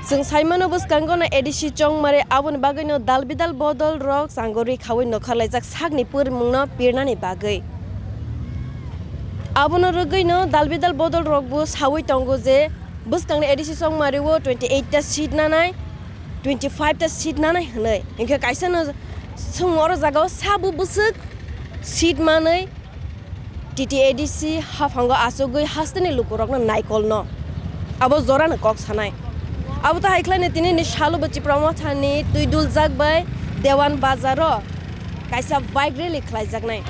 जों साइमनो बसकांगोना एडिसि चंमारे आबुन बागैनो दालबिदाल बदल रक सांगरि खावै नखालायजाक सागनि फोरमुंनो पिरनानि बागै आबुनो रगैनो दालबिदाल बदल रक बु सावै तंगो जे बसकांनि एडिसि चंमारे वो 28 ता सीट नानाय 25 ता सीट नानाय हनै इनके काइसनो सोंवर जागाव साबु बुसुक सीट मानै टीटी एडिसि हाफांगो आसोगै हास्तनि लुकुरकनो नायकलनो आबो जरानो कक सानाय आबो ता हाइख्लायनो तिनि सालु बचि प्रमथानि तुइदुल जागबाय देवान बाजारो काइसा बाइक रेली खलायजागनाय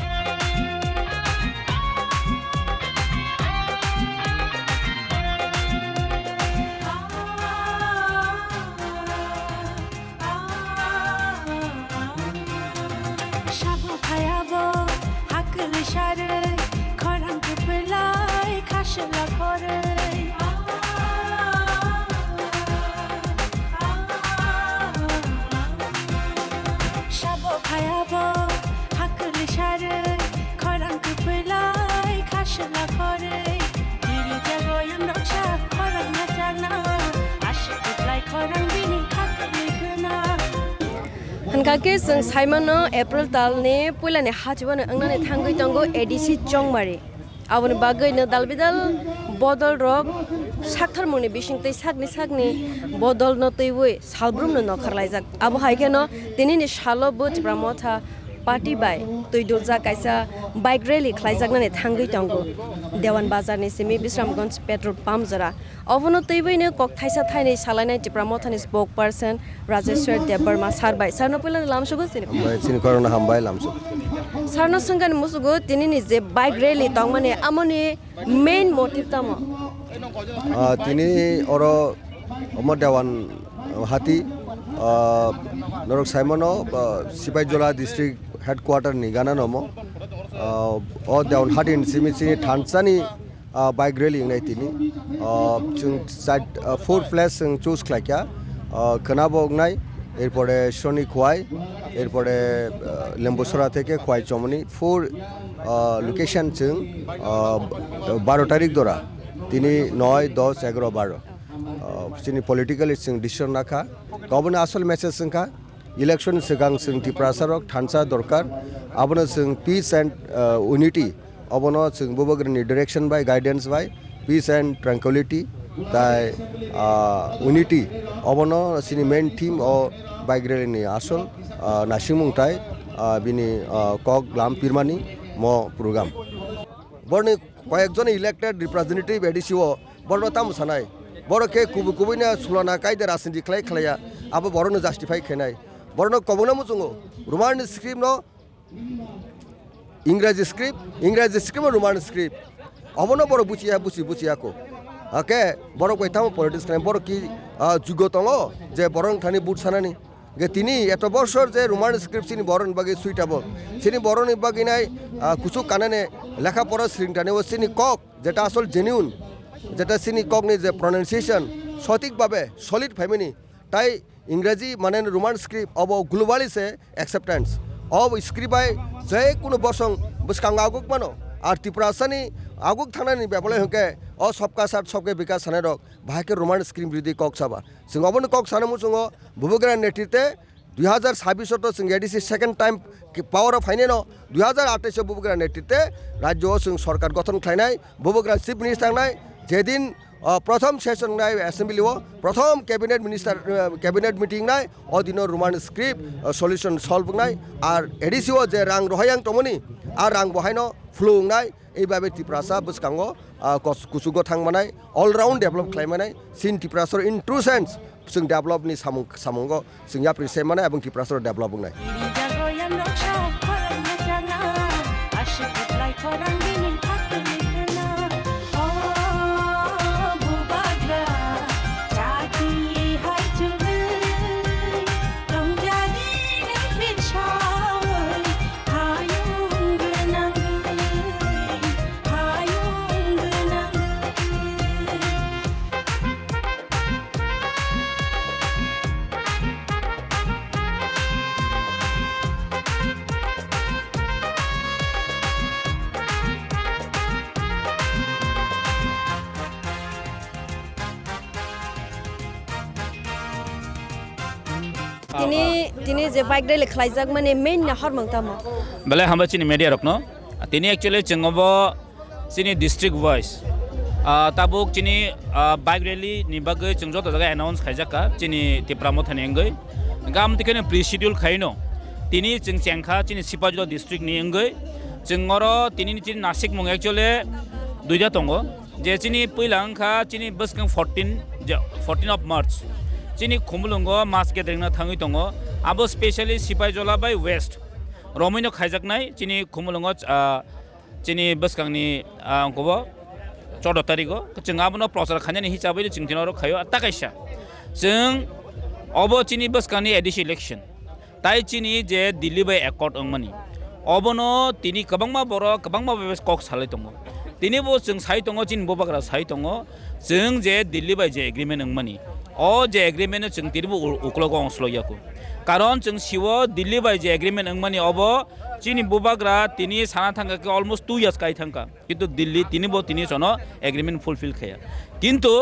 हनकाके जों साइमनो एप्रिल तालनि पुलानि हाथिबानो अंनानै थांगै तंगो एडिसि चंमारे आबुन बागैनो दालबिदाल बदल रक साखथार मुनि बिसिंतै सागनि बदल न तैवै सालब्रुमनो नखरलायजाक आबो हायकेनो तिनिनि सालो बुचब्रा मथा पार्टी बाय तुइदुल जा काइसा बाइक रेली खलायजागनानै थांगै तंगो देवान बाजारनि सिमि बिश्रामगंज पेट्रोल पाम्प जरा अबनो तैवैनो कक थाइसा थाइनै सालायनाय टिप्रा मथानि स्पोक पर्सन राजेश्वर देबबर्मा सारबाय सारनो पहिला लामसुगो सिनि करना हामबाय लामसु सारनो संगान मुसुगो तिनिनि जे बाइक रेली तंग माने आमनि मेन मोटिव तम तिनि अरो अमर देवान हाती नरक साइमनो सिपाहीजला डिस्ट्रिक्ट हेडक्वार्टर नि गाना नमो ओ देवान हाती सिमिसि थानसानि बाइक रेली इंनाय तिनि जों साइड 4 प्लेस जों चूज खालायखा खोनाबगनाय एरपरे शनि खवाय एरपरे लेम्बुसरा থেকে खवाय चमनी 4 लोकेशन जों 12 तारिख दरा तिनि 9 10 11 12 सिनि पलिटिकल जों डिसिजन नाखा गावनो आसल मेसेज जोंखा इलेक्शन सिगां जों टिप्रासारक थानसा दरकार आबनो जों पीस एंड यूनिटी अबनो जों बबग्रनि direction by guidance by peace and tranquility ताई यूनिटी अबनो सिनि मेन थीम ओ बाइक रेलीनि आसल नासिमुंथाय बिनि कक लाम पिरमानि म प्रोग्राम बरनि कयेकजन इलेक्टेड रिप्रेजेंटेटिव एडिसिओ बरनो ताम सानाय बरके कुबुकुबैना सुलाना कायदे राजनीति खलाय खलाया आबो बरनो जस्टिफाई खेनाय बरनो कबनो मुजुङो रोमान स्क्रिप्ट नो इंराजी स्क्रिप्ट रोमान स्क्रिप्ट अबनो बर बुचियाको ओके बर कयथाम पॉलिटिक्स खाय बर की जुगो तंगो जे बरन थानि बुट सानानि गे तिनि एत बर्षर जे रोमान स्क्रिप्ट सिनि बरन बागे सुइटेबल सिनि बरन बागिनाय कुसु कानाने लेखा पढ़ा सिरिंटाने व सिनि कक जेटा आसल जेन्युइन जेटा सिनि ककनि जे प्रोनाउंसिएशन सঠিক भावे सलिड फैमिनी ताई इंराजी माने रोमान स्क्रिप्ट अब ग्लोबाली से एक्सेप्टेंस अब स्क्रिप्ट बाय जे कुनु बसं बसकांग आगुक मानो आर त्रिपुरासानि आगुक थानानि बेबले होके अ सबका साथ सबके विकास साने रक भाके रोमान स्क्रिप्ट बिदि कक साबा जों अबनो कक साने मुसुङो बुबुग्रा नेतृत्वे 2026 तो जों एडिसि सेकेंड टाइम पावर अफ फाइनेन 2028 बुबुग्रा नेतृत्वे राज्य जों सरकार गठन खालायनाय बुबुग्रा चीफ मिनिस्टार नाय जेदिन प्रथम सेशन नाय एसेंब्ली प्रथम कैबिनेट मीटिंग नाय अदिनो रोमान स्क्रिप्ट सल्यूशन सल्व नाय आर एडिसिओ जे रां रहायां तमनि आर रां बहायनो फ्लो नाय एबाबे टिप्रासा बसकांगो कुसुगो थांमानाय ऑलराउंड डेभलप खालामनाय सिन टिप्रासर इन ट्रू सेंस जों डेभलपनि सामंगो जों याप्रिसे माने एबं टिप्रासर डेभलप नाय তিনি যে বাইক রেলে খাইজাক মানে মেইন না হরমাং তামো bale hamba chini media rokno tini actually chengobo chini district voice tabuk chini bike rally ni bagai chengjo to jaga announce khaijaka chini tipramo thani engai gam tikene pre schedule khaino tini chengchengkha chini sipajlo district ni engai chengoro tini chini nasik mong actually duida tongo je chini puilangkha chini buskang 14 of March chini khumulungo mass gathering na thangi tongo abo specially sipajla by west romino khaijaknai chini khumulungo chini buskangni angkobo 14 tariko जों आबनो प्रचार खानायनि हिसाबै जों दिनाव खायो ताकायसा जों अबो चिनि बसकानि Aedes election ताइ चिनि जे Delhi bye accord अंगमानि अबनो तिनि गोबांमा बर गोबांमा बेस कक सालाय दङ तिनि बो जों साइ दङ चिन बबाग्रा साइ दङ जों जे Delhi by J agreement अंगमानि a J agreement जों तिनिबो उक्लग अंसलयाको कारण जों सिवो दिल्ली बाय जे एग्रीमेंट अंगमानि अबो चीनी बुबाग्रा तिनी साना थांगा के अलमोस्ट 2 इयर्स काई थांगा किंतु दिल्ली तिनी जनो एग्रीमेंट फुलफिल खाया किंतु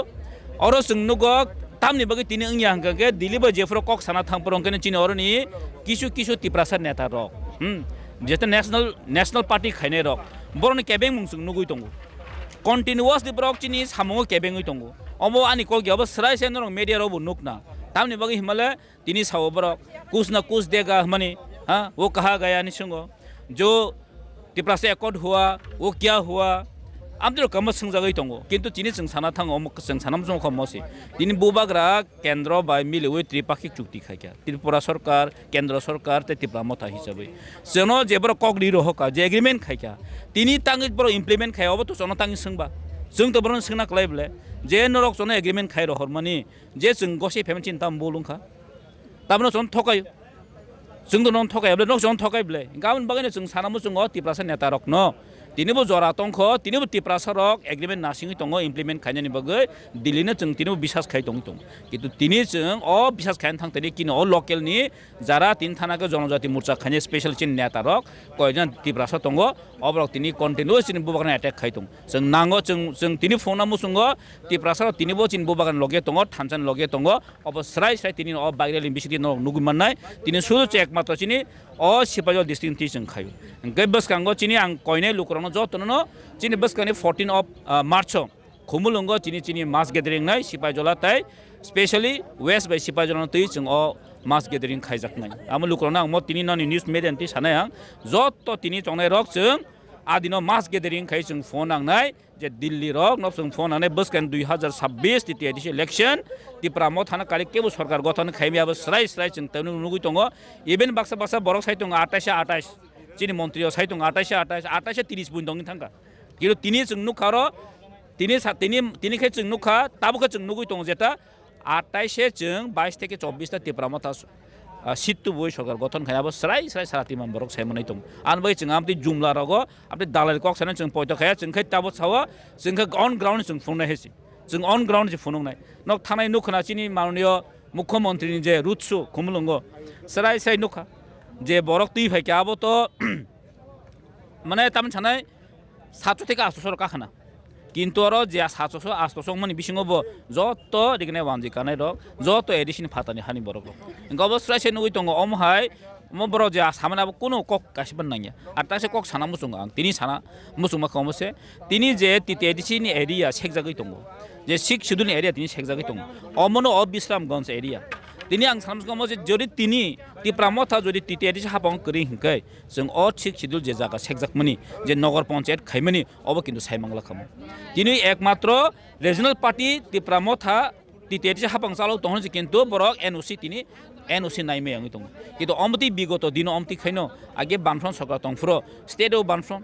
अरो जोंनुगो तामनि बगे तिनी अंगिया हंगा के दिल्ली बा जेफ्रो कक साना थांपरं के चीनी अरनि किसु तिप्रासार नेता रक जेते नेशनल पार्टी खाइने रक बरनि केबें मुं जोंनुगुइ दंगो कन्टिन्युअस दिब्रक चीनी सामंगो केबेंगुइ दंगो अबो आनि को गयाबो सराय सेन रंग मीडिया रबो नुकना तामनि बगे हिमालय तिनी सावो बरक कुछ ना कुछ देगा हमनी हाँ वो कहा गया निशंगो जो तिप्रा से एकॉर्ड हुआ वो क्या हुआ आमदिरो कम संजागै दंगो किंतु तिनि जों साना थाङो जों सानाम जों खमसि तिनि बुबाग्रा केन्द्र बाय मिलुवे त्रिपाक्षिक चुक्ति खायका त्रिपुरा सरकार केन्द्र सरकार ते तिप्रा मथा हिसाबै जोनो जेबर कगरि रहका जे एग्रीमेंट खायका तिनि ताङि बर इमप्लिमेंट खायाबो तो जोनो ताङि सोंबा जों तो बरन सोंना क्लाइबले जे नरक जोनो एग्रीमेंट खाय रहरमानि जे जों गसे फेमेन्ट चिन्ता बोलुंखा ताबनो जोन थकायो जोंनो नन थकायब्ले नक जोन थकायब्ले गाबोन बागैनो जों सानामो जोङो तिप्रासा नेता रक न तिनिबो जरा तंख तिनिबो तिप्रासा रक एग्रीमेंट नासिङै दङ इमप्लिमेंट खायनायनि बागै दिल्लीनो जों तिनिबो बिसास खाय दं किन्तु तिनि जों अ बिसास खायन थांतनि किनो अ लकेलनि जारा तिन थानाखौ जनजाति मोर्चा खायने स्पेशल चिन नेता रक कयजन तिप्रासा दङ अब्रक तिनि कन्टिन्युअस चिन बुबागान एटेक खाय दं जों नांगो जों तिनि फोनामो जोङो तिप्रासा तिनिबो चिन बुबागान लगे दङ थानसान लगे दङ अब स्राय तिनि अ बागरेलि बिसिति न नुगुमनाय तिनि सुरु चेक मात्र चिनि अ सिपाजल डिस्ट्रिक्ट जों खायो गै बसकांगो चिनि आं कयने लुकरनो जतनो चिनि बसकानि 14 of March खुमुलुंगो Chini mass gathering नाय सिपाजला ताय स्पेशली वेस्ट बाय सिपाजलनो तै जों अ मास गेदरिंग खायजाकनाय आम लुकरनो आं म तिनि ननि न्यूज मेडियानति सानाय आं जत तिनि चंनाय रक जों आदिनो मास गेदरिंग खाय जों फोन आंनाय जे दिल्ली रक न जों फोन आंनाय बसकान 2026 तिति एडिस इलेक्शन तिप्रामो थाना कालि केबो सरकार गठन खायमियाबो स्राय जों तनु नुगुइ दङ इभेन बाक्सा बरक साइ दङ 28 चिनि मन्त्रि साइ दङ 28 30 बुइन दङ थांगा किन्तु तिनि जों नुखारो तिनि खे जों नुखा ताबोखौ जों नुगुइ दङ जेता 28 जों 22 থেকে 24 ता तिप्रामो था सिट्टु बय सरकार गठन खायाबो स्राय साराति मानबरक सायमनै दं आनबै जों आमति जुमला रगो आपनि दालाय कक साने जों पयत खाया जों खै ताबो सावा जों अन ग्राउन्ड जों फुंनाय हेसि जों अन ग्राउन्ड जों फुंनाय नक थानाय नुखना चिनि माननीय मुख्यमंत्री जे रुत्सु खुमलंगो स्राय नुखा जे बरक तुइ फाय क्याबो तो माने तामन सानाय 700 থেকে 800 सरका खाना किन्तु आरो जे 700 800 माने बिसिङबो जत दिगने वानजि कानाय रक जत एडिसन फातानि हानि बरक गबो स्राय नुगुइ दङ अमहाय म बर जे सामानाबो कोनो कक गासिबो नाङिया आटासे कक साना मुसुङ आं तिनि साना मुसुमा खमसे तिनि जे तिति एडिसिनि एरिया सेकजागै दङ जे सिक शिडुल एरिया तिनि सेकजागै दङ अमनो अबिश्रामगंज एरिया तिनि आं सानमसगम जे जरि तिनि तिप्रामथा जरि तिति एडिस हापं करि हिंकै जों अ सिक शिडुल जे जागा सेकजाकमनि जे नगर पञ्चायत खायमनि अब किन्तु सायमंगला खाम तिनि एकमात्र रिजनल पार्टी तिप्रामथा तिति एडिस हापं चालौ दङ जे किन्तु बरक एनओसी तिनि एनओसी नाइमे आंगै दङ किन्तु अमति बिगत दिन अमति खैनो आगे बानफ्रन सरकार तंफ्रो स्टेटआव बानफ्रन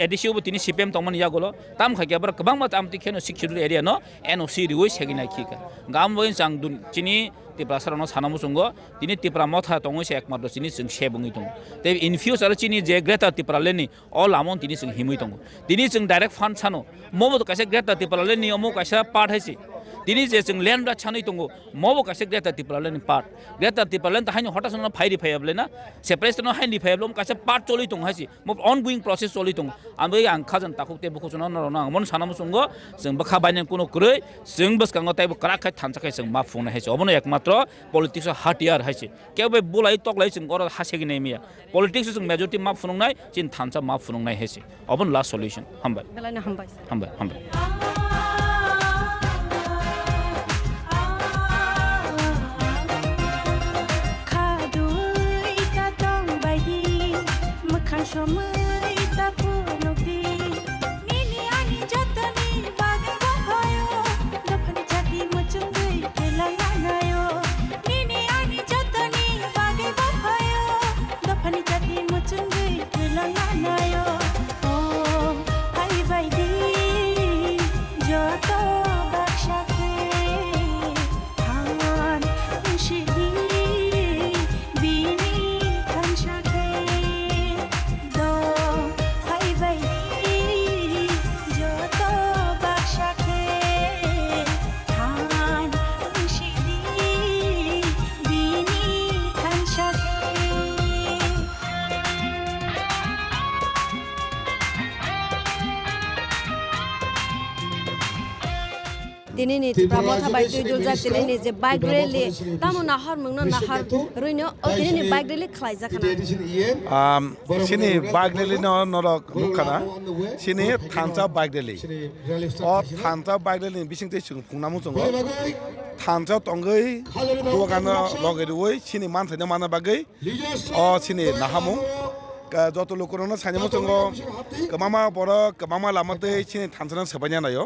एडिसियावबो तिनि सिपिएम तंमन यागोलो ताम खागियाबर गोबां मात आमति खेनो सिक शिडुल एरिया न एनओसी रिवै सेगिनाय खिका गाम वइन चां चिनि तिप्रासारनो सानामु संगो तिनि तिप्रामथा तंगैसे एकमात्र चिनि जों सेबङै दङ ते in future Chini J greater तिप्रालेनि अल आमन तिनि जों हिमै दङ तिनि जों डाइरेक्ट फान्ड सानो मबो कासे ग्रेटर तिप्रालेनि अमो कासे पार्ट हैसि তিনি যে जों ল্যান্ড রা ছানি দङ মবো কাছে greater Tripuraland part greater Tripuraland হাইনি হঠাৎ সঙ্গে ফাইরি ফাयाब्ले ना सेपारेशन हाइनि फायाब्ले कासे पार्ट चलि दङ हासि मब अनगोइं प्रोसेस चलि दङ आं बै आं खाजन ताखुते बखौ जन न आं मन सानामु संगो जों बखा बायन कुनो कुरै जों बसकांगो ताइबो कराखै थानसाखै जों मा फुंना हासि अबनो एकमात्र पॉलिटिक्स हाथियार हासि केबे बुलाइ तकलाइ जों गर हासेगि नेमिया पॉलिटिक्स जों मेजॉरिटी मा फुंनाय जिन थानसा मा फुंनाय हासि अबन लास्ट सॉल्यूशन हामबाय बेलायनो हामबाय हामबाय हामबाय Tini ni pramotha bai tu dul jak tini ni je bike rally tamu nahar mungno nahar ruino tini ni bike rally khlai jakana sini bike rally no norok nukana sini thansa bike rally o thansa bike rally bisingte chung phungnamu chungo thansa tongoi dogano logerioi sini manthai mana bagai o sini nahamung যত লোকরনো সাইনামো চঙ্গো কমামা বড় কমামা লামাতে সিনি থানসানা সেবাইনা নাयो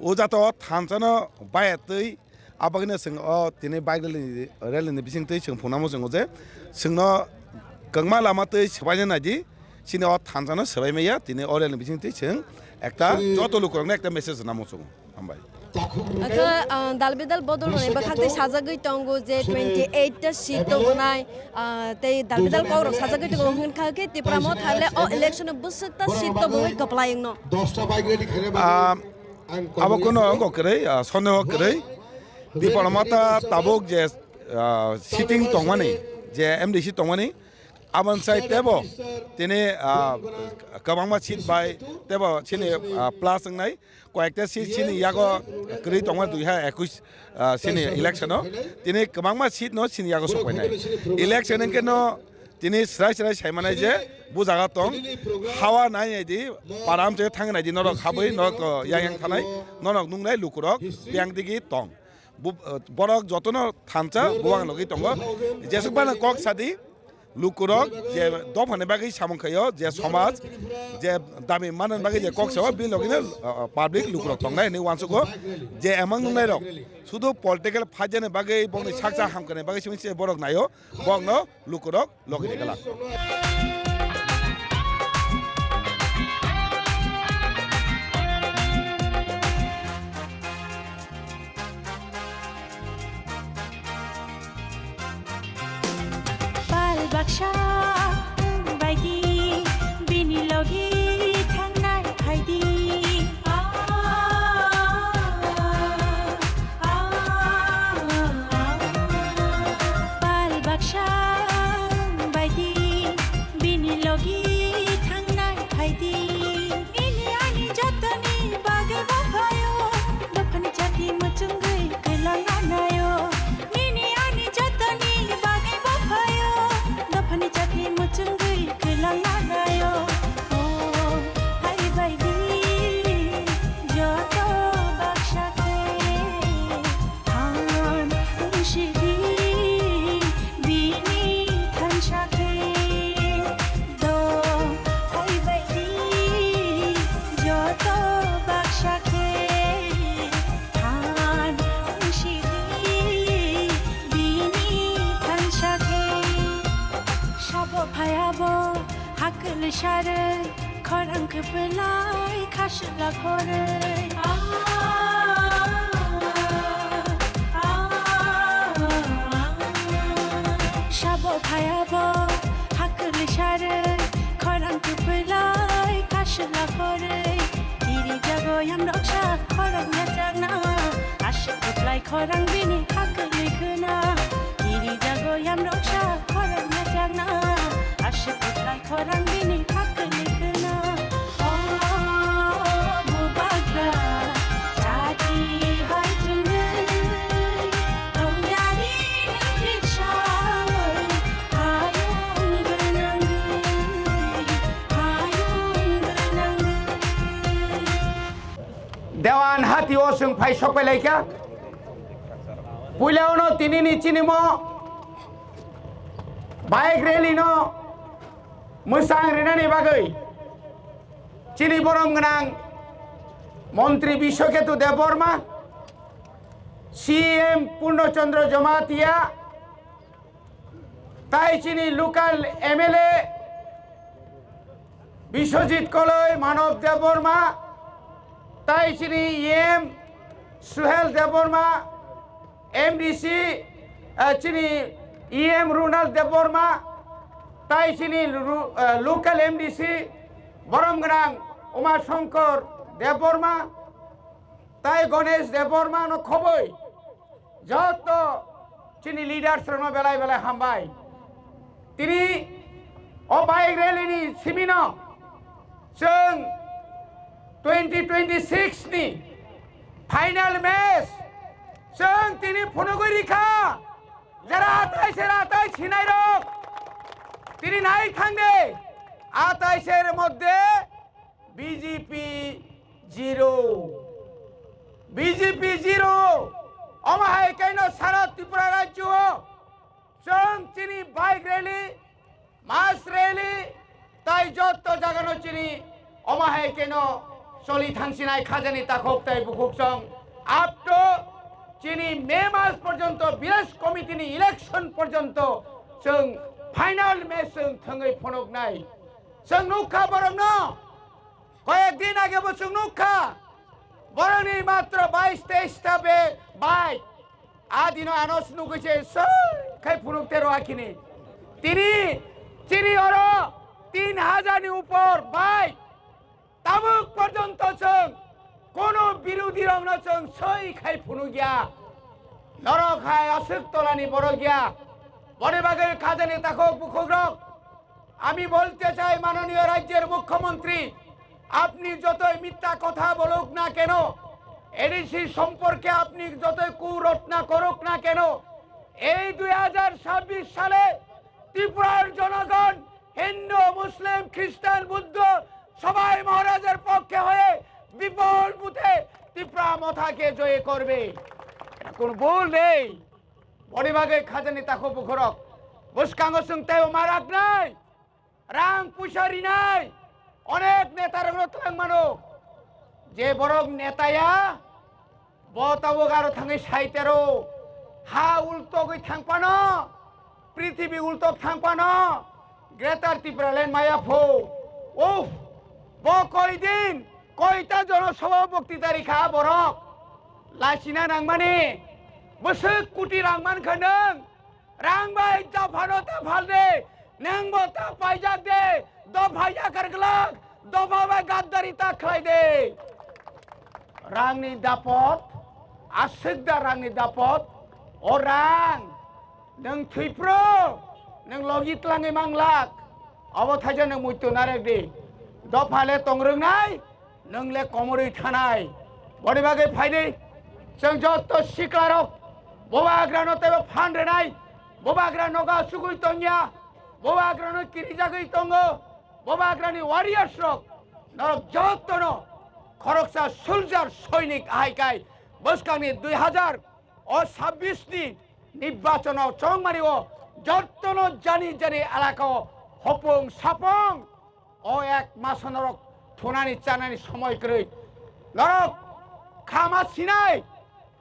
ও যাত থানসানা বায়াতै আবাগনে जों दिनै bike रेलनि बिसिंतै जों फुंनामो जों जे जोंनो गंमा लामातै सेबाइना नायदि सिनि थानसाना सेबाइमाया दिनै रेलनि बिसिंतै जों একটা যত লোকরनो একটা মেসেজ নামो जों हामबाय Aka dalbidal bodol ne bakhate sajagoi tongo je 28 ta seat to banai te dalbidal kauro sajagoi to hon khake te pramot hale o election busakta seat to boi kaplaying no 10 টা bike ready করে abo kono ko krei sonne ho krei di paramata tabok je sitting tongmani je MDC tongmani aban sai tebo tene kabangma seat bai tebo chini plus ngai কয়েকটা seat চিনি ইয়াগো ক্রি টংমা 2021 চিনি election তিনি কমাংমা seat ন চিনি ইয়াগো সপাই নাই election কে ন তিনি স্রাই স্রাই সাইমানাই যে বুজাগা টং হাওয়া নাই দি পারাম যে থাং নাই দি নরক হাবই নরক ইয়াং থানাই নরক নুংনাই লুকুরক বিয়াং দিগি টং বরক যতন থানচা বুয়াং লগি টং যেসুকবানা কক সাদি লুকুরক যে দফানে বাকি সামংখায় যে সমাজ যে দামি মানন বাকি যে কক্সা বি লগিনে পাবলিক লুকুরক তংনাই নি ওয়ানসুকো যে এমাং নুনাই রক শুধু পলিটিক্যাল ফাইজানে বাকি বংনি সাকসা হামকানে বাকি সিমিছে বরক নাयो বংনো লুকুরক লগিনে গেলা Baksha baidi bini logi thangnai haidi bal baksha baidi bini logi thangnai haidi ini ani jatani bage bhayo dafani chati muchungai kelanganayo ini ani jatani bage bhayo dafani chati muchungai kelanganayo oh hai baidi joto baksha ke han ushidi bini thansha ke do hai baidi joto baksha ke han ushidi bini thansha ke shabo phayabo hakul share khorang khlai khashla khore shabo phayabo hakul share khorang khlai khashla khore diri jago yam raksha khorang na jagna 아쉽고플라이 커랑 비니 하클리크나 이리 자고 얌록샤 커랑 나장나 아쉽고플라이 커랑 비니 하클리크나 무바그라 자기 하이트는 동야리는 리차월 하용근한글 하용근한글 দেওয়ান হাতি ওসং phi সকলে লাইকা পুইলাওনো তিনি নিচিনিম bike রেলিনো মোসাং রেনানি বাগৈ চিনি বরম গনাং মন্ত্রী Biswaketu Debbarma CM পূর্ণচন্দ্র জমাতিয়া তাই চিনি local MLA Biswajit কলই মানব দেববর্মা তাই চিনি এম সুহেল দেববর্মা এমডিসি চিনি এম রুনাল দেববর্মা তাই চিনি লোকাল এমডিসি বরমগ্রাং উমাশঙ্কর দেববর্মা তাই গণেশ দেববর্মা খবই যত চিনি লিডার্স বেলায় বেলায় হামবাই তিনি ও বাইক রেলিনি সিমিন जों 2026 नि फाइनल मैच जों তিনি ফনগরিখা যারা আতাই ছিনাই রক তিনি নাই থাকবে 28 মধ্যে বিজেপি 0 অমাহাই কেন সারা ত্রিপুরা রাজ্য जों চিনি বাইক র্যালি মাস র্যালি তাই যত জাগানো চিনি অমাহাই কেন চলি থাংসিনাই খাজানি তাকক তাই বুকুকসং আপ টু চিনি মে মাস পর্যন্ত বিএস কমিটিনি ইলেকশন পর্যন্ত जों ফাইনাল ম্যাচ जों থঙ্গৈ ফনক নাই जों নুখা বরং ন কয়েকদিন আগে বসুং নুখা বরংনি মাত্র 22-23 টা বে বাইক আদিনো আনস নুকছে খাই ফুনুকতে রাখিনি তিনি চিনি ওর 3000 নি উপর বাইক তাবুক পর্যন্ত जों কোনো বিরোধী রংন जों সই খাই ফুনু গিয়া নরক খাই অসুখ তোলানি বড় গিয়া বড় বাগের খাজানি তাকক বুকুগ্রক আমি বলতে চাই মাননীয় রাজ্যের মুখ্যমন্ত্রী আপনি যতই মিথ্যা কথা বলুক না কেন এডিসি সম্পর্কে আপনি যতই কুরটনা করুক না কেন এই 2026 সালে ত্রিপুরার জনগণ হিন্দু মুসলিম খ্রিস্টান বুদ্ধ সবাই মহারাজের পক্ষে হয়ে বিপুল বুথে ত্রিপুরা মথাকে জয় করবে কোন ভুল নেই বড়িবাগে খাজানি তাকো বুখরক বুসকাঙ্গ সুংতেও মারাক নাই রাং পুষারি নাই অনেক নেতার রত্রাং মানো যে বরং নেতায়া বতাবো গারো থাঙ্গে সাইতেরো হা উল্টো গই থাংপানো পৃথিবী উল্টো থাংপানো গ্রেটার ত্রিপুরা লেন মায়াফো উফ ব কয়দিন কয়টা জনসভা বক্তৃতা রেখা বরক লাসিনা নাংমানে বসুক কুটি রাংমান খানং রাংবাই জাফানো তা ফালদে नंगबो ता पाइजाक दे दो भाइया करगलाक दो बाबा गाद्दारी ता खाई दे रांगनि दापत आसिकदा रांगनि दापत ओ रां नों थैप्रो नों लगितलाङै मांलाक अब थाइजा नों मुइतो नारेक दे दो फाले तंग्रोंनाय नोंले कमरै थानाय बडि बागै फाइदे जों जत सिक्लारक बबाग्रानो तेबो फानरेनाय बबाग्रा नगा सुगुइ तंगिया बोबाग्रानो किरिजागै तंगो बोबाग्रानि वारियार्स रक नरक जतनो खरकसा सोल्जार सैनिक आहायकाय बसकांनि 2026 नि निर्वाचनाव चंमारिओ जतनो जानि जानि एलाकाओ हपं सापं ओ एक मास नरक थोनानि चानानि समय करै नरक खामा सिनाय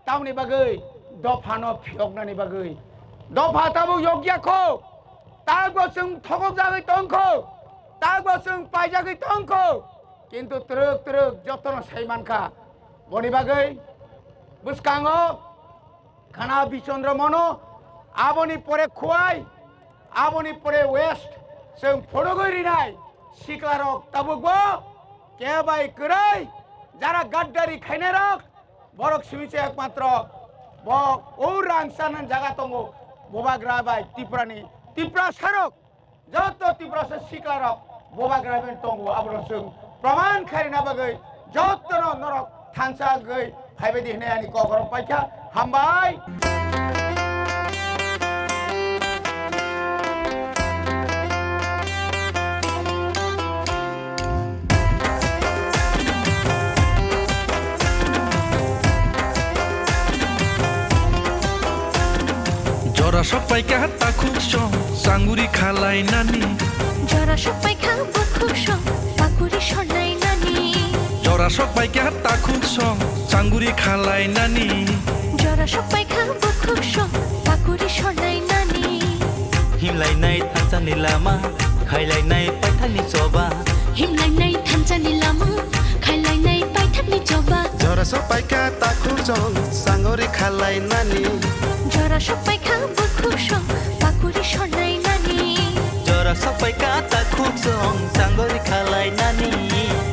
तावनि बागै दफानो फियगनानि बागै दफा ताबु योग्याखौ तागबसुं थगक जागै तंखौ तागबसुं पाइजागै तंखौ किन्तु त्रुक त्रुक जतन साइमानखा बनि बागै बुसकांगो खाना बिचन्द्र मनो आबनि परे खुवाय आबनि परे वेस्ट जों फटगैरिनाय सिक्लारक ताबुकबो केबाय करै যারা গাদ্দারি খাইনে রাখ বরক সিমিছে একমাত্র bok orang sanan jaga tongo bobak rabai Tripurani Tripura sarok joto Tripura se siklarok bobak raben tongo abro sung praman kharina bagai joto no norok thansa gai haibedi hne ani ko gorok paikha hambai Jora sopai ka takuk song sanguri khalai nani জরা সবাই খাও বুকুক song Pakuri সরলাই নানি Jora sopai ka takuk song sanguri khalai nani জরা সবাই খাও বুকুক song Pakuri সরলাই নানি हिमलाइनाय थान्सानि लामा खायलायनाय पाइथाननि जबा হিমলাইনাই থানচানি লামা খাইলাইনাই পাইথানি জবা Jora sopai ka takuk jong sangori khalai nani জরা সবাই খাও বুকুক সং পাকুড়ি সরলাই নানি जरा सबै काता खुक्सोङ साङ्गरी खालाई नानी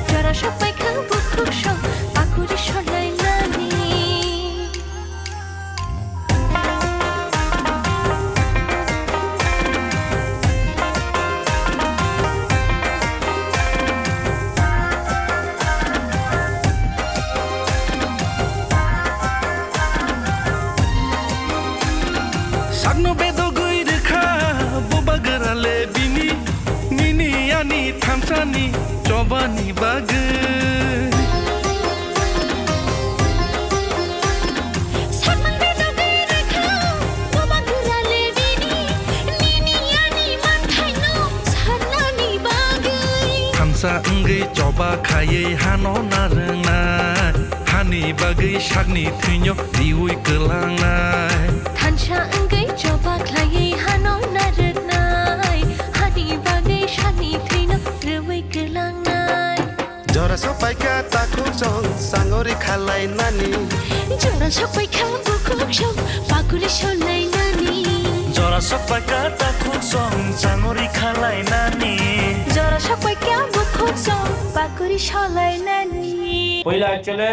জরা সবাই খাও বুকুক সং পাকুড়ি সরলাই নানি Sagno bedo gui rekha boba garale bini nini ani thamsani chobani bage সামান বেদগে রেখা বাবা গুরালে বিনি নিনি আনি মানখাইনো সানানি বাগৈ thamsa ngai choba khaye hano narna hani bage sagni thunyo diui kelangnai থানসা আঙ্গৈ জবা খ্লাইয়ে হানো নারনাই হানি বাগৈ শানি থৈনো রুই গলাংনাই Jora sopai ka takuk jong sangori khalai nani জরা সবাই খাও বুকুক সং পাকুড়ি সরলাই নানি जरा सबै काता खुक्सोङ साङ्गरी खालाई नानी জরা সবাই খাও বুকুক সং পাকুড়ি সরলাই নানি পয়লা অ্যাকচুয়ালি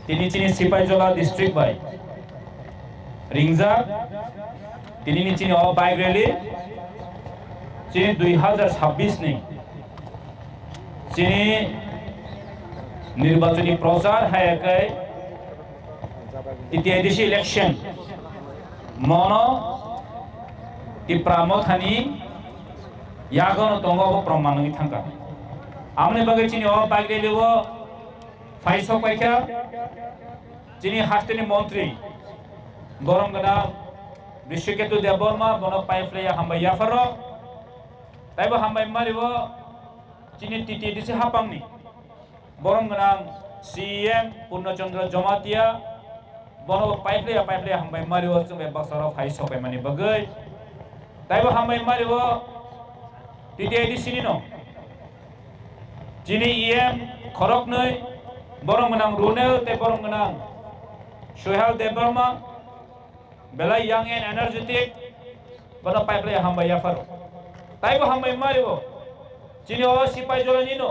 তিনি চিনি সিপাহীজলা ডিস্ট্রিক্ট বাই রিংজা তিনি চিনি অ বাইক র্যালি চিনি 2026 নেই চিনি নির্বাচনী প্রচার হায়াকাই তৃতীয় দেশি ইলেকশন মন টিপ্রামথানি ইয়াগন তঙ্গব প্রমাণই থাকা আমনে বাগে চিনি অ বাইক র্যালি ও ফাইসক পাইখা চিনি হাস্তেনি মন্ত্রী গরম গনা বিশ্বকেতু দেববর্মা বন পাইফ্লেয়া হাম্বাইয়া ফারো তাইবো হাম্বাই মারিব চিনি টিটিডিসি হাপাংনি বরং গনা সিএম পূর্ণচন্দ্র জমাতিয়া বন পাইফ্লেয়া হাম্বাই মারিব চুমে বছর ফাইসক পাইমানি বাগৈ তাইবো হাম্বাই মারিব টিটিডিসি নিনো চিনি ইএম খরক নই বরং গনা রুনেল তে বরং গনা Sohel Debbarma Bela young and energetic, bana pipeline hambai yafar. Taibo hambai maribo. Chini o sipahijola nino.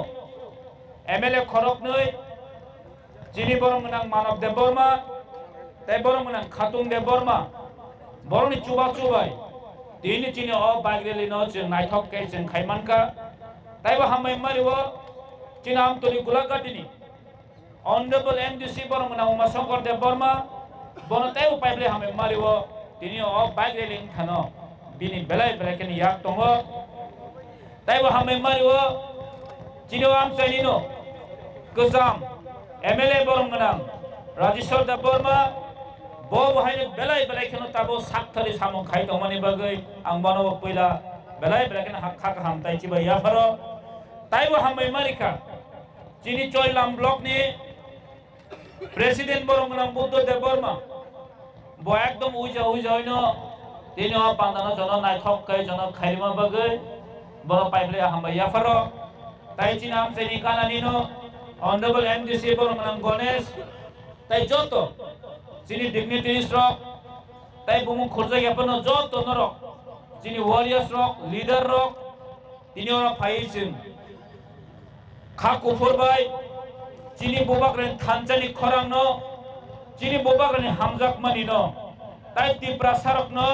MLA khorok noi. Chini borong menang Manav Deborma. Tai borong menang Khatung Deborma. Borong ni cuba-cubai. Tini chini o bagreli no cheng naithok ke cheng khaimanka. Taibo hambai maribo. Chini amtoli gulakatini. Honorable MDC borong menang Umashankar Deborma. বনতাই উপায়লে হামে মারিব তিনি অ bike railing খানো বিনি বেলাই বেলাই কেনি ইয়াক তঙ্গ তাইবো হামে মারিব চিনো আম চাইনিনো গোজাম MLA বরং গনাম রাজেশ্বর দেববর্মা ব বহাইনি বেলাই বেলাই কেন তাবো সাকথালি সামং খাই তমানি বাগৈ আং বনব পয়লা বেলাই বেলাই কেন হাক খাক হামতাই চিবা ইয়া ফারো তাইবো হামে মারিকা চিনি চয়লাম ব্লক নি প্রেসিডেন্ট বরং গনাম বুদ্ধ দেববর্মা ব একদম উইজা হইনো তিনি অ পান্দানো জন নাইথক কাই জন খাইমা বাগৈ বড় পাইবলে হামবাইয়া ফারো তাই চিনা আম সেনি কানানিনো অনারেবল এমডিসি বরং গনাম গণেশ তাই যত চিনি ডিগনিটারিজ রক তাই বুমু খরজা ইয়াপনো যত নরক চিনি ওয়ারিয়ার্স রক লিডার রক তিনি ওরা ফাইছিন খা কুফর বাই চিনি বুবাকরেন থানচানি খরাংনো chini bobagani hamjak mani no tai tipra sarok no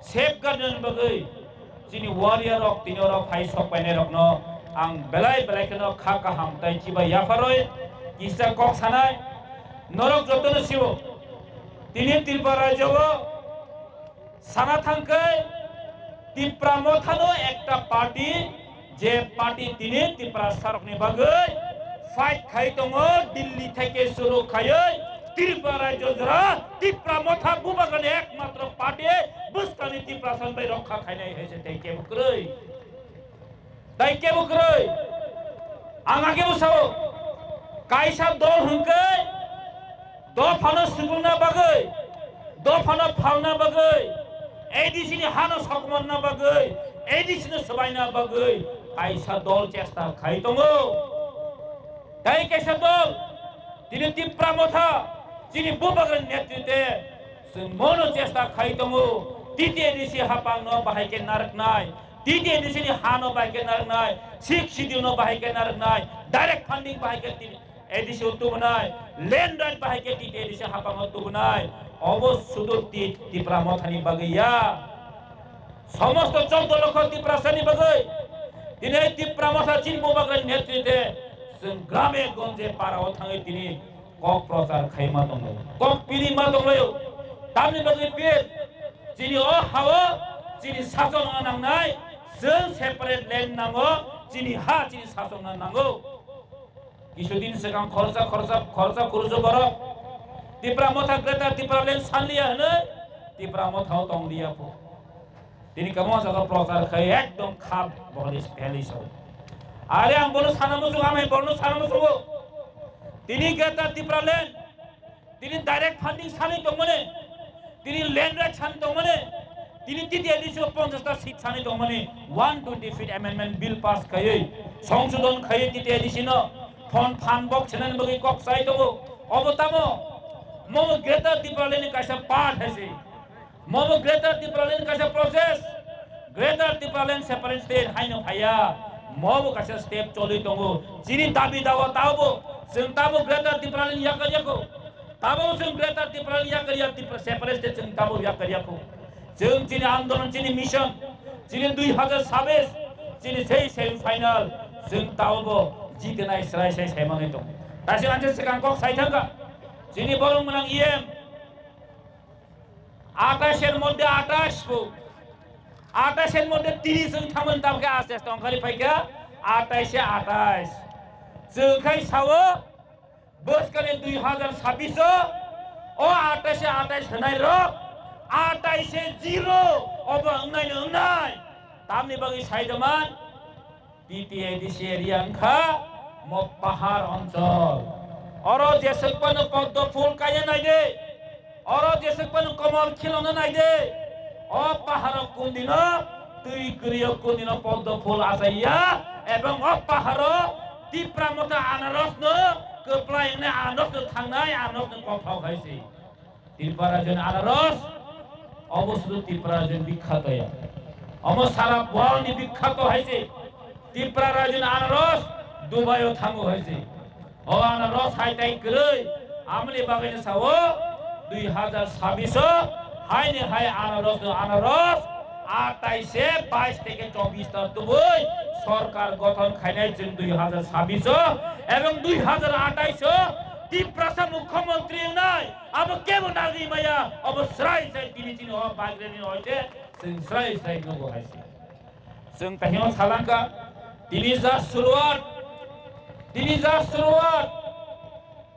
safeguard bagai chini warrior rok tini rok phai sok paine rok no ang belai kono kha ka ham tai chiba yafaroi kisa kok sanai norok jotono sibo tini Tripura রাজ্য সানা থাঙ্কাই ত্রিপুরা মথানো একটা party যে party তিনি ত্রিপুরা সারকনি বাগৈ fight খাই দङ দিল্লি থেকে শুরু খাই ত্রিপুরা রাজ্য জোড়া ত্রিপুরা মথা বুবাগান একমাত্র পার্টি বুসকানি ত্রিপুরা সানবাই রক্ষা খাইনাই হয়েছে তাই কে বুকরই আঙাকে বুসাও কাইসা দল হুঙ্কাই দফানো সুগুনা বাগৈ দফানো ফালনা বাগৈ এডিসিনি হানো সকমনা বাগৈ এডিসিনি সবাইনা বাগৈ কাইসা দল চেষ্টা খাই দङ তাই কাইসা দল তিনি ত্রিপুরা মথা যিনি বুবাগান নেতৃত্বে মনো চেষ্টা খাই দङ তৃতীয় এডিসি হাপাং ন বাহাইকে নারক নাই তৃতীয় এডিসিনি হানো বাহাইকে নারক নাই শিখ সিদিনো বাহাইকে নারক নাই ডাইরেক্ট ফান্ডিং বাহাইকে এডিসি উত্তবনাই ল্যান্ড রাইট বাহাইকে টিটি এডিসি হাপাং উত্তবনাই অবশ্যুদ ত্রিপুরা মথানি বাগৈয়া সমস্ত 14 লক্ষ ত্রিপুরা সানি বাগৈ তিনি ত্রিপুরা মথা চিন বুবাগান নেতৃত্বে গ্রামে গঞ্জে পাড়াও থাঙে তিনি কক প্রচার খাইমা দङ কক পিরিমা দङयो তামনি বাগৈ পেট যিনি অ হাও যিনি শাসন নাंनाय जों सेपारेट ল্যান্ড नांगौ যিনি হা যিনি শাসন नांगौ কিছুদিন সিগাং খরচা খরচ বড় ত্রিপুরা মথা গ্রেটা ত্রিপুরা ল্যান্ড সানলিয়া হনে ত্রিপুরা মথাও দংলিয়া ফো তিনি কেমন জায়গা প্রচার খাই একদম খাপ বলিস ভ্যালিস আরে আম বলো সানামুসু আমি বলনো সানামুসু তিনি গ্রেটা ত্রিপুরা ল্যান্ড তিনি ডাইরেক্ট ফান্ডিং সানি দংমনে তিনি ল্যান্ড রাইট সানি দংমনে তিনি তৃতীয় এডিসি 50টা সিট সানি দংমনে 120 ফিট অ্যামেন্ডমেন্ট বিল পাস খাই সংশোধন খাই তৃতীয় এডিসি ন ফন ফানবক ছেনেন বগি কক সাই দङ অবতামো মম গ্রেটার ত্রিপুরা ল্যান্ড কাইসা পার্ট হইছে মম গ্রেটার ত্রিপুরা ল্যান্ড কাইসা process greater Tripura land separate state হাইনো ফাইয়া মম কাইসা স্টেপ চলি দङ যিনি দাবি দাওয়া তাবো जों ताबो ग्रेटार त्रिपुरा ल्যান্ड या करियाखौ ताबो जों ग्रेटार त्रिपुरा ल्যান্ड या करिया त्रिपुरा सेपारेट स्टेट जों ताबो या करियाखौ जों जिनि आन्दोलन जिनि मिशन जिनि 2026 जिनि सेमी फाइनाल जों ताबो জিতেনাই সরাই সাই সাইমানে দङ তাসি আনছে সিগাং কক সাইথাঙ্গা যিনি বরং মনাং ইএম 28 এর মধ্যে 28 কো 28 এর মধ্যে 30 जों थामोन दाबके आस्ते आस्ते अंखालि फाइका 28 এ 28 जोंखाय सावो बोसकाने 2026 ओ 28 এ 28 হনাই र 28 এ 0 अब अंनाय तामनि बागै साइदमान তৃতীয় এডিসি এরিয়াংখা ম পাহাড় অঞ্চল অর যেসকপন পদ্ম ফুল কায়ে নাই দে অর যেসকপন কমল খিলনো নাই দে অ পাহাড় কোনদিন তুই করিও কোনদিন পদ্ম ফুল আসাইয়া এবং অ পাহাড় ত্রিপুরা মতো আনারস ন কপ্লাইনে আনারস থাংনাই আনারস কফাও খাইছে ত্রিপুরা জন আনারস অবশ্য ত্রিপুরা জন বিখ্যাত অম সারা ওয়ার্ল্ড বিখ্যাত হইছে ত্রিপুরা রাজ্যের আনারস দুবাইও থাঙ্গো হয়েছে ও আনারস হাইটাই কই আমলি বাগানে সাও 2026 হাইনে হাই আনারস 28 এ 22 থেকে 24 তা দুবই সরকার গঠন খাইনাই জন্য 2026 এবং 2028 ত্রিপুরা মুখ্যমন্ত্রী নাই আব কেমন নাগি মায়া অবশ্রয় সাই তিনি ও বাগরেনি হইছে শ্রয় সাই নগো হইছে जों ताहियाव सालांका তিনি যা শুরুয়াত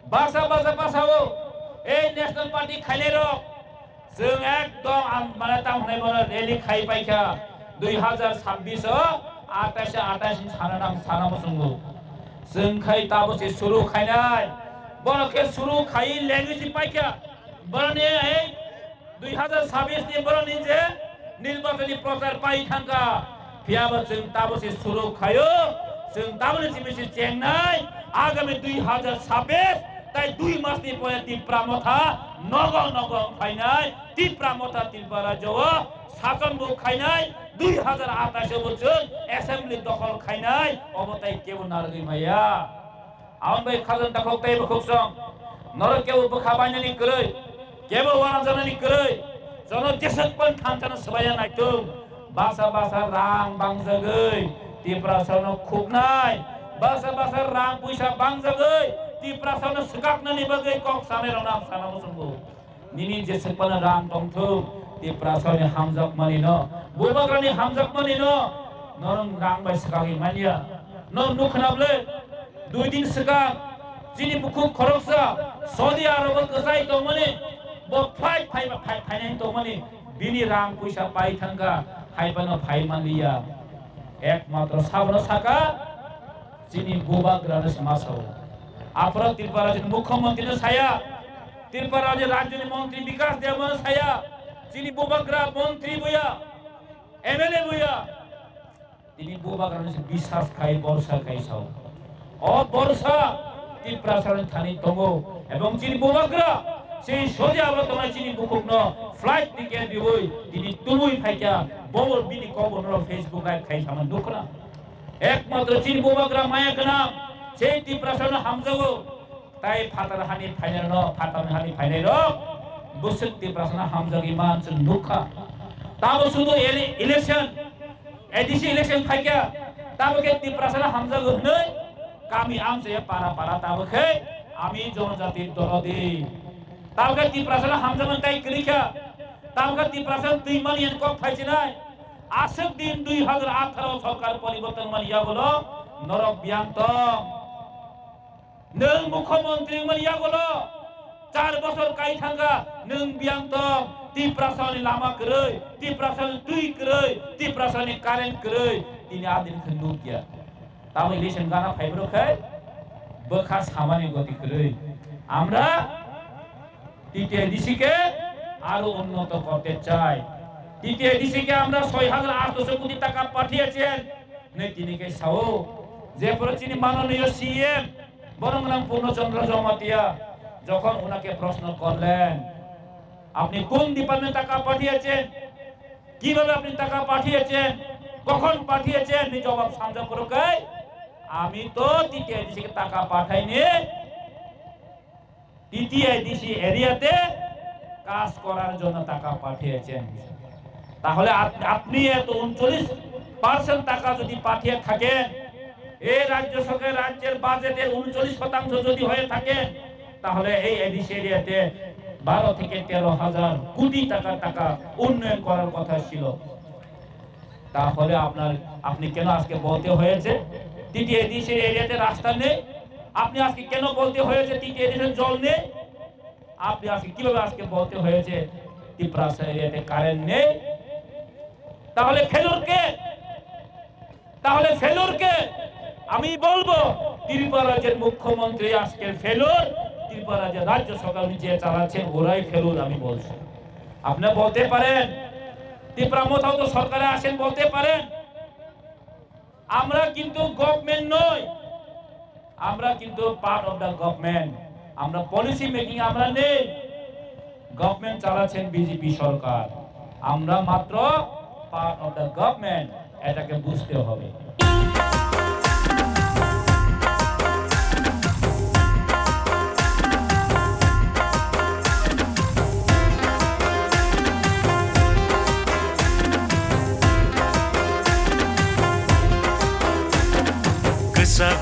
বাসা পাসাও এই ন্যাশনাল পার্টি খাইলে রক जों একদম মানে তামনে বড় রেলি খাই পাইকা 2026 28 সানামসঙ্গু जों খাই তাবসে শুরু খাইনাই বড়কে শুরু খাই ল্যাঙ্গুয়েজ পাইকা বড়নে এই 2026 নি বড়নি যে নির্বাচনী প্রচার পাই থাকা फियाबो जों ताबोसे सुरु खायो जों ताबोले जिमेसि चेंनाय आगामी 2026 ताई 2 मासनि परे त्रिपुरा मथा नग फाइनाय त्रिपुरा मथा त्रिपुरा जव शासन बु खाइनाय 2028 बोसोर एसेम्बली दखल खाइनाय अबताय केबो नारगै माया आउन बाय खाजन दाखौ ताइबो खुसं nor kebu bekhabanya ni kerei kebu wana jana ni kerei jono desek pon thamjana sabaya naitung basa rang bangjagai ti prasono khuknai basa rang puisa bangjagai ti prasono sugakna ni bagai kok same ronam sana musunggu nini desek pon rang tongthung ti prasono hamjak manino bubagrani hamjak manino norong rang bai sekali mania no nukhnable 2 din sekang jini buku khoroksa Saudi Arab kesai to mani bo phai nain to mani bini rang puisa pai thanga haibano phai manliya ekmatra sabno saka jini bubagrani samasau apra Tripura rajya mukhyamantri saya Tripura rajya mantri Vikas Devan saya jini bubagra mantri buya MLA buya তিনি বুবাগ্রানি বিশ্বাস খাই বর্ষা খাই Sao ও বর্ষা তি প্রাসারণ Thani তঙ্গো এবং তিনি বুবাগ্রা সেই সোজা আবর্তমায় তিনি বুকুক ন ফ্লাইট টিকেট দিবই তিনি তুমুই ফাইকা ববর বিনি কবর ফেসবুক লাইভ খাই সামান দুখনা একমাত্র তিনি বুবাগ্রা মায়া গনা সেই তি প্রাসারণ হামজগো তাই ফাতার হানি ফাইনাল ন ফাতার হানি ফাইনাল বুসুক তি প্রাসারণ হামজগি মান সুন দুখা তাও শুধু election edisi election faika taboke ti prasana hamza gunoi kami amse para taboke ami jonjati dorodi taboke ti prasana hamza mantai krika taboke ti prasana 2 million kok phaichinai asek din 2018 সরকার পরিবর্তন মানিয়া গলো নরক বিয়ান্তম নং মুখ্যমন্ত্রী মানিয়া গলো 4 বছর কাই থাঙ্গা নং বিয়ান্তম ti prasani lama kerei ti prasani tui kerei ti prasani karen kerei ini adil khendukia tamu election gana faibro khai bekhas hamani goti kerei আমরা টিটিএডিসি কে আরো উন্নত করতে চাই টিটিএডিসি কে আমরা 6800 কোটি টাকা পাঠিয়েছেন নেই তিনিকে সাও যে প্রতিনি মাননীয় সিএম বরংরাম পূর্ণচন্দ্র জমাতিয়া যখন ওনাকে প্রশ্ন করলেন আপনি কোন ডিপার্টমেন্ট টাকা পাঠিয়েছেন কিভাবে আপনি টাকা পাঠিয়েছেন কখন পাঠিয়েছেন নি জবাব সামনে করুকে আমি তো টিটিআইডিসি কে টাকা পাঠাইনি টিটিআইডিসি এরিয়াতে কাজ করার জন্য টাকা পাঠিয়েছেন তাহলে আপনি এত 39% টাকা যদি পাঠিয়ে থাকেন এই রাজ্য সরকার রাজ্যের বাজেটের 39% যদি হয়ে থাকে তাহলে এই এডিসি এরিয়াতে 12 থেকে 13,000 কোটি টাকা উন্নয়ন করার কথা ছিল তাহলে আপনি কেন আজকে বলতে হয়েছে টিটিএডিসি এরিয়াতে রাস্তা নেই আপনি আজকে কেন বলতে হয়েছে টিটিএডিসি জল নেই আপনি আজকে কিভাবে আজকে বলতে হয়েছে টিপ্রাসা এরিয়াতে কারেন্ট নেই তাহলে ফেলোর কে আমি বলবো ত্রিপুরা রাজ্যের মুখ্যমন্ত্রী আজকে ফেলোর ত্রিপুরা রাজ্যের রাজ্য সরকার নিজে চালাচ্ছেন ওরাই ফেলুন আমি বলছি আপনি বলতে পারেন ত্রিপুরা মোথাও তো সরকারে আসেন বলতে পারেন আমরা কিন্তু গভর্নমেন্ট নই আমরা কিন্তু পার্ট অফ দা গভর্নমেন্ট আমরা পলিসি মেকিং আমরা নেই গভর্নমেন্ট চালাচ্ছেন বিজেপি সরকার আমরা মাত্র পার্ট অফ দা গভর্নমেন্ট এটাকে বুঝতে হবে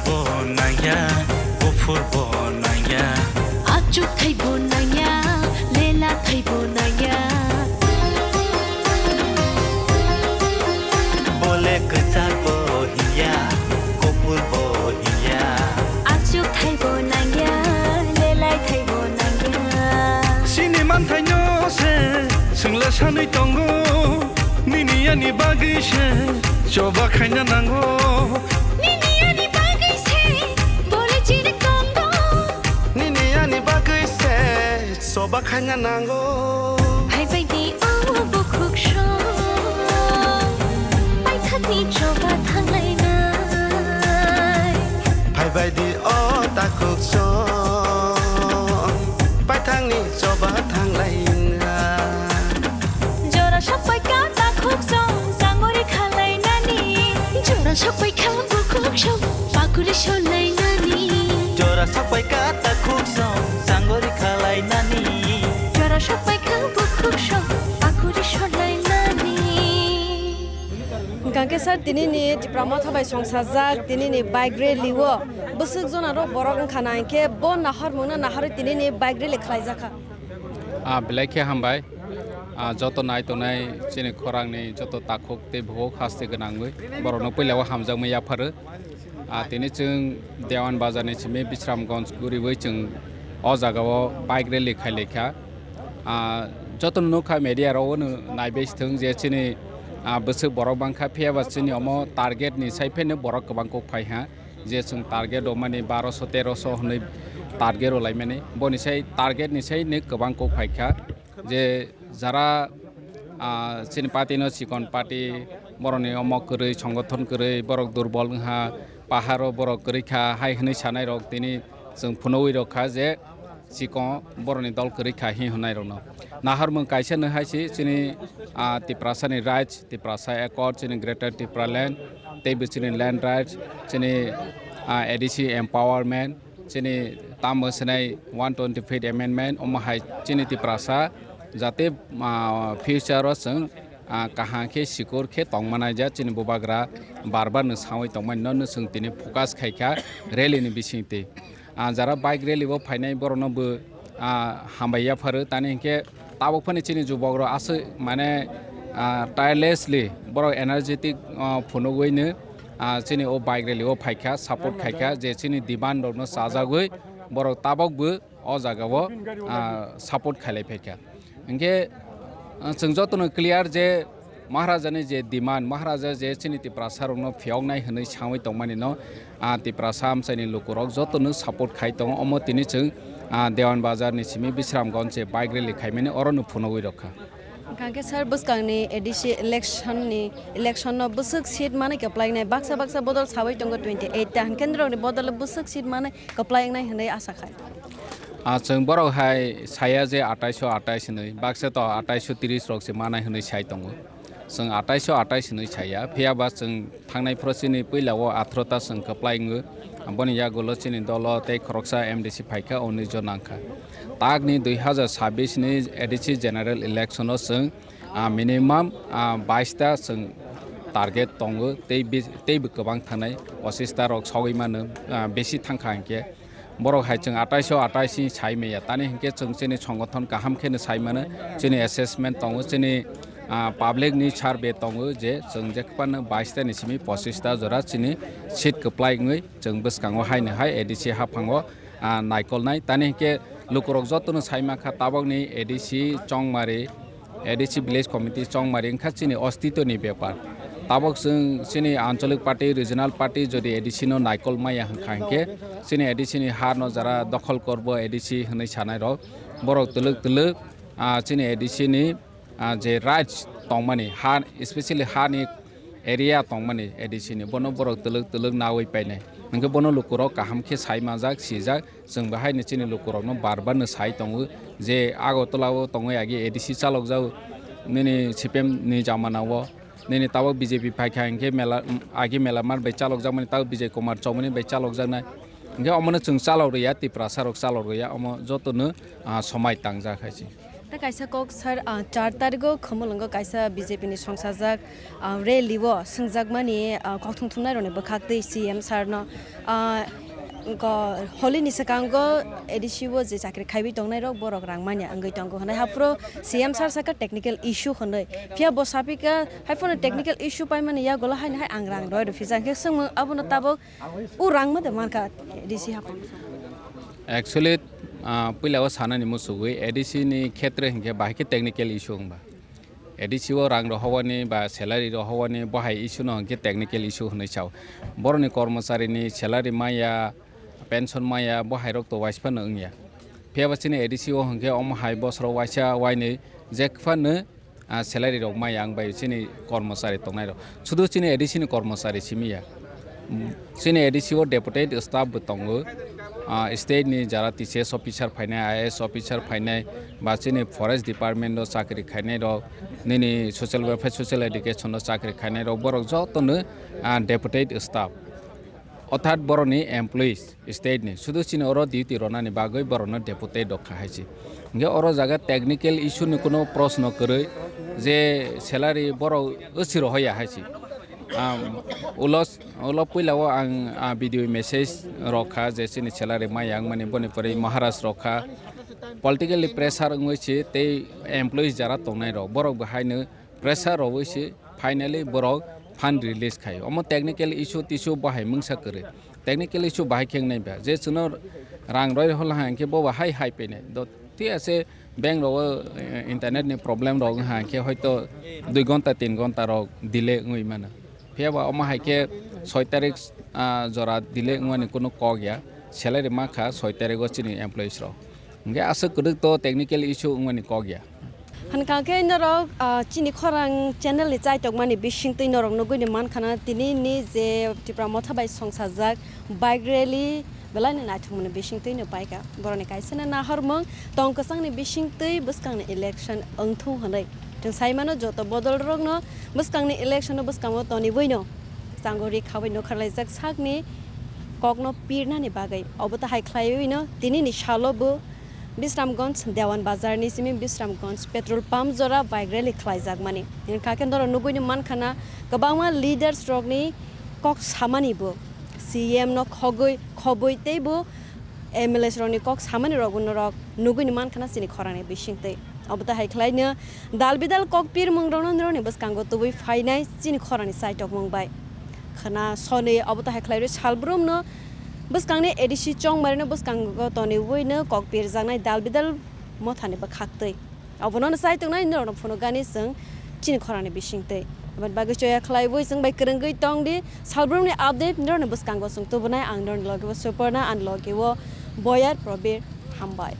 Bonaya, Gofur bonaya, Achu thai bonaya, Lela thai bonaya. Bole kecar bohiya, Gofur bohiya. Achu thai bonaya, Lela thai bonaya. Sini man thai no se sungla sanui tongo nini ani bagi se coba khaina nango soba khanya nango hai bai di o bukhuk sho bai thani choba thanglai nai hai bai di o takuk so bai thangni choba thanglai na jora sabai ka takuk so sangore khalai nani jora sabai ka bukhuk sho pakuri shonai nani jora sabai ka takuk so sangore takhuk song akuri sholai nani Gangke sar tini ni diploma thabai songsajak tini ni bike rally wo busuk jona ro borok khana ke bon nahar mungna nahar tini ni bike rally khlaijaka Belai hambai joto nai to nai chini khorang ni joto takhuk te bhog haste ganangui borok no pailawa hamjak maya phare tini chung Dewan Bazar ni chime Bisramganj guriwai chung o jagao bike rally khailekha joto nukha media ro no naibes thung je chini busuk borok bangkha phiaba chini omo target ni saifene borok kabang ko phaiha je chung target o mani 1200 1300 honai target o laimani boni sai target ni sai ne kabang ko phaikha je jara chini party no sikon party boroni omo koroi সংগঠন koroi borok durbol ha paharo borok koroi kha hai hnai sanai rok tini chung phunoi rokha je sikon boroni dol koroi kha hi hunai rok no nahar mung kaisa no haisi chini tiprasa ni rights tiprasa accord chini greater tipra land tei chini land rights chini ADC empowerment chini tamosanai 125th amendment omahai chini tiprasa jate future ro sung kaha ke sikor ke tongmanai ja chini bobagra barbar no sawai tongman no sung tini focus khaika rally ni bisingte jara bike rally bo phainai borono bo hambaiya phare tani ke tabok phani chini jubogro ase mane tirelessly borok energetic phunogoi ne chini o bike rally o phaika support khaika je chini demand rok no sajagoi borok tabok bo o jagao support khalai phaika inge chung jotono clear je महाराजा ने जे demand महाराजा जे चिनि तिप्रासा रनो फियावनाय हनै सावै तंमानि न Tiprasa आमसानि लोकरक जतनो support खाइ दं अम तिनि जों देवान बाजार नि सिमि बिश्रामगंज जे बाइक रेली खाइमेने अरनो फुनगै रखा Gangke sar buskangne edisi election no busuk seat mane apply nai baksa bodol sawai tongo 28 ta kendro ni bodol busuk seat mane apply nai hनै आशा खाय जों बरक हाय साया जे 2828 नै बाक्सा त 2830 रक से मानाय हनै साइ दङ जों 2828 नै साया फेयाबा जों थांनाय प्रसिनि पहिलाव 18 ता जों कप्लाइङो बनि या गलो चिनि दल तै खरकसा एमडीसी फाइका अनि जनांखा तागनि 2026 नि एडीसी जनरल इलेक्शन जों मिनिमाम 22 ता जों टार्गेट दङ तै गोबां थानाय 25 ता रक सावै मानो बेसि थांखा हंके बरक हाय जों 2828 साइमेया तानि हंके जों चिनि संगठन गाहाम खेनो साइमानो चिनि एसेसमेन्ट दङ चिनि पाब्लिक नि सार्वे दङ जे जों जेखपानो 22 ता निसिमि 25 ता जरा चिनि सीट कप्लाइङै जों बसकाङो हायनो हाय एडीसी हाफाङो नायकलनाय तानि हंके लुकरक जतनो साइमाखा ताबकनि एडीसी चंगमारी एडीसी विलेज कमिटी चंगमारी ओंखा चिनि अस्तित्वनि बेपार ताबक जों चिनि आंचलिक पार्टी रिजनल पार्टी जदि एडीसी नो नायकल माया हंखांके चिनि एडीसी नि हार न जरा दखल करब एडीसी हनै सानाय र बरक तलक चिनि एडीसी नि जे राइट्स तंमानि हा स्पेशली हा नि एरिया तंमानि एडीसी नि बनो बरक तलक नावै पाइनाय नंगे बनो लुकुर काहामखे साइमाजाक सिजाक जों बाहाय चिनि लुकुरक न बारबारनो साइ दङ जे आगरतलाव दङै आगे एडीसी चालक जाव नैनि सिपिएम नि जामानाव नैनि ताव बीजेपी फाइखा हंके मेला आगे मेला मार बै चालक जामानि ताव विजय कुमार चौमनि बै चालक जानाय हंके अमनो जों चालक रैया तिप्रासारक चालक रैया अम जतनो समाय तांजाखायसि ta kaisa kok sar 4 tariko khomolongo kaisa BJP ni songsajak rally wo singjak mani kokthung thunai rone bokhaktei CM sar no go holi ni sakango edisi wo je chakri khaibi tongnai rok borok rangmani angai tongo hanai hapro CM sar saka technical issue honai phia bosapika haifone technical issue pai mani ya gola hai angrang roi ro fizang ke sung abono tabok u rangma de marka edisi hap actually पहिलाव सानानि मुसुगै ADC नि क्षेत्र हंके बाहायके technical issue हंबा ADC वो रां रहवानि बा सैलारि रहवानि बाहाय इशू न हंके टेक्निकल इशू होनै चाव बरनि कर्मचारी नि सैलारि माया पेंशन माया बाहाय रक तो वाइसफान ओंया फेबासिनि एडीसी वो हंके अम हाय बसरो वाइसा वाइनि जेखफानो सैलारि रक माया आं बाय सिनि कर्मचारी तंनाय र सुदु सिनि एडीसी नि कर्मचारी सिमिया सिनि एडीसी वो डेपुटेड स्टाफ बतंगो स्टेट नि जरा टीसीएस ऑफिसर फाइनाय आईएएस ऑफिसर फाइनाय बासिनि फरेस्ट डिपार्टमेंट रो चाकरी खायनाय रो नैनि सोशल वेलफेयर सोशल एडुकेशन रो चाकरी खायनाय रो बरक जतनो डेपुटेड स्टाफ অর্থাৎ বড়নি এমপ্লয়িজ স্টেটনি শুধু চিনি ওর ডিউটি রনানি বাগৈ বড়নো ডেপুটেট দখা হাইছি গে ওর জায়গা টেকনিক্যাল ইস্যুনি কোনো প্রশ্ন করে যে স্যালারি বড় ওসির হইয়া হাইছি उलो पहिलाव आं भिडिअ मेसेज रखा जे चिनि स्यालारि मायां माने बनिपरि महाराष्ट्र रखा पलिटिकली प्रेसार होइसे ते एमप्लयिज जारा तंनाय रक बरक बहायनो प्रेसार होइसे फाइनली बरक फान्ड रिलीज खाय अम टेक्निकल इशू टिशू बाहाय मुंसा करे टेक्निकल इशू बाहाय खेंनाय बा जे सुनो रां रय हल हांके बबा हाय हाय पेने द ति आसे बैंक रो इंटरनेट नि प्रॉब्लम रो हांके हयतो 2 घंटा 3 घंटा रो डिले होई माने फेबा अमा हायके 6 तारिख जरा दिले उमानि कोनो क गया सैलारि माखा 6 तारिख चिनि एमप्लयिज रो गे आसे कदक तो टेक्निकल इशू उमानि क गया हानकाके नरक चिनि खरां चैनल नि चाइटक माने बिसिं तै नरक नगुनि मान खाना तिनि नि जे तिप्रा मथाबाय संसाजाक बाइक रैली बेलानि नाथुमनि बिसिं तै न बाइका बरनि काइसना ना हरमं तंकसांनि बिसिं तै बसकांनि इलेक्शन अंथौ हनै जों साइमानो जत बदल रगनो बसकांनि इलेक्शन बसकांगो तनि वइनो सांगोरि खाबै न खरलायजाक सागनि कगनो पिरनानि बागै अबता हाइख्लायैनो तिनि सालबो बिश्रामगंज देवान बाजारनि सिमि बिश्रामगंज पेट्रोल पाम्प जरा बाइक रैली खलायजाक माने काकेन्दर नुगुनि मानखाना गोबांमा लिडार्स रगनि कक सामानिबो सीएम न खगै खबैतेबो एमएलएस रगनि कक सामानि रगुन रग नुगुनि मानखाना सिनि खरानि बिसिंतै अबता हाइख्लायनो दालबिदाल कक पिर मंग्रनो नरनि बसकांगो तुबै फाइनाय सिनि खरानि साइटक मंबाय खना सने अबता हाइख्लायरो सालब्रम न बसकांनि एडिसि चंग मारनो बसकांगो तनि वइनो ककपिर जानाय दालबिदाल मथानि बखाक्तै अबनो साइटंनाय नरनो फनो गानि जों चिनि खरानि बिसिंतै बाद बागैचया खलायबो जों बाय करंगै तंदि सालब्रमनि अपडेट नरनो बसकांगो जों तबनाय आं नरनो लगेबो सुपरना आन लगेबो बयार प्रबीर हामबाय